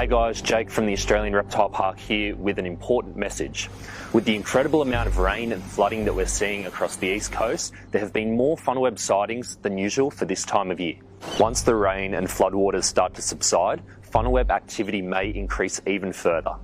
Hey guys, Jake from the Australian Reptile Park here with an important message. With the incredible amount of rain and flooding that we're seeing across the east coast, there have been more FunnelWeb sightings than usual for this time of year. Once the rain and floodwaters start to subside, FunnelWeb activity may increase even further.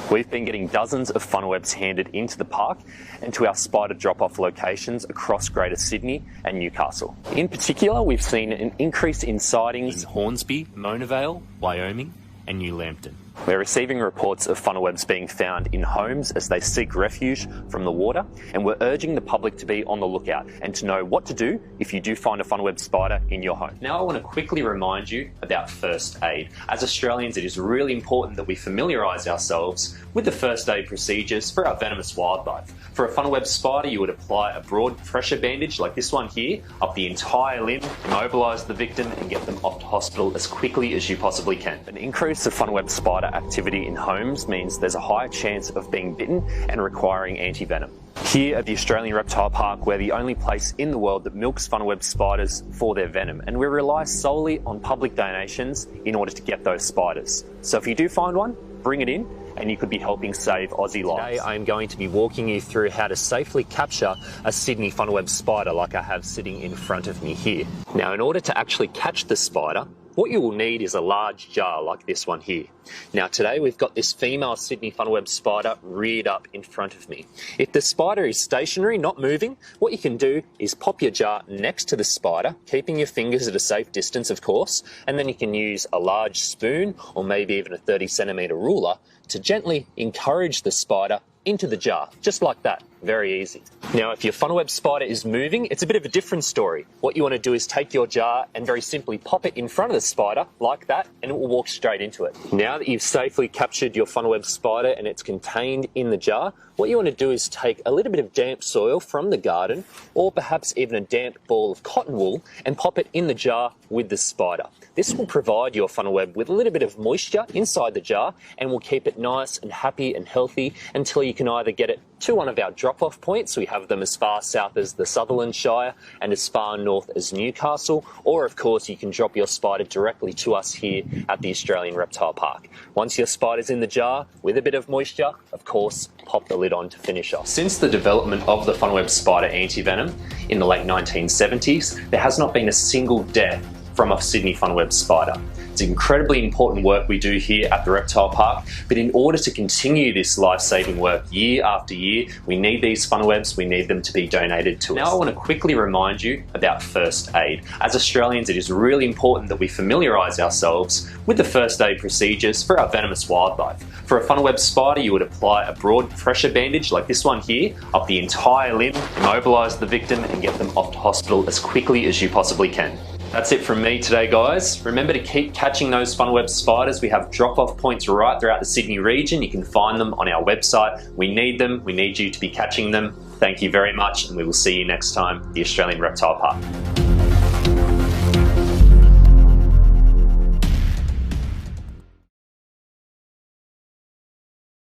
We've been getting dozens of FunnelWebs handed into the park and to our spider drop-off locations across Greater Sydney and Newcastle. In particular, we've seen an increase in sightings in Hornsby, Mona Vale, Wyoming and New Lambton. We're receiving reports of FunnelWebs being found in homes as they seek refuge from the water, and we're urging the public to be on the lookout and to know what to do if you do find a FunnelWeb spider in your home. Now I want to quickly remind you about first aid. As Australians, it is really important that we familiarise ourselves with the first aid procedures for our venomous wildlife. For a FunnelWeb spider, you would apply a broad pressure bandage like this one here up the entire limb, immobilise the victim and get them off to hospital as quickly as you possibly can. An increase of FunnelWeb spider activity in homes means there's a higher chance of being bitten and requiring anti-venom. Here at the Australian Reptile Park, we're the only place in the world that milks FunnelWeb spiders for their venom, and we rely solely on public donations in order to get those spiders. So if you do find one, bring it in and you could be helping save Aussie lives. Today I'm going to be walking you through how to safely capture a Sydney FunnelWeb spider like I have sitting in front of me here. Now, in order to actually catch the spider, what you will need is a large jar like this one here. Now today we've got this female Sydney FunnelWeb spider reared up in front of me. If the spider is stationary, not moving, what you can do is pop your jar next to the spider, keeping your fingers at a safe distance of course, and then you can use a large spoon or maybe even a 30cm ruler to gently encourage the spider into the jar, just like that. Very easy. Now, if your FunnelWeb spider is moving, it's a bit of a different story. What you want to do is take your jar and very simply pop it in front of the spider, like that, and it will walk straight into it. Now that you've safely captured your FunnelWeb spider and it's contained in the jar, what you want to do is take a little bit of damp soil from the garden, or perhaps even a damp ball of cotton wool, and pop it in the jar with the spider. This will provide your FunnelWeb with a little bit of moisture inside the jar and will keep it nice and happy and healthy until you can either get it to one of our drop-off points. We have them as far south as the Sutherland Shire and as far north as Newcastle, or of course you can drop your spider directly to us here at the Australian Reptile Park. Once your spider's in the jar with a bit of moisture, of course, pop the lid on to finish off. Since the development of the FunnelWeb spider antivenom in the late 1970s, there has not been a single death from a Sydney FunnelWeb spider. It's incredibly important work we do here at the Reptile Park, but in order to continue this life-saving work year after year, we need these FunnelWebs, we need them to be donated to us. Now I want to quickly remind you about first aid. As Australians, it is really important that we familiarise ourselves with the first aid procedures for our venomous wildlife. For a FunnelWeb spider, you would apply a broad pressure bandage like this one here up the entire limb, immobilise the victim and get them off to hospital as quickly as you possibly can. That's it from me today, guys. Remember to keep catching those FunnelWeb spiders. We have drop-off points right throughout the Sydney region. You can find them on our website. We need them. We need you to be catching them. Thank you very much, and we will see you next time at the Australian Reptile Park.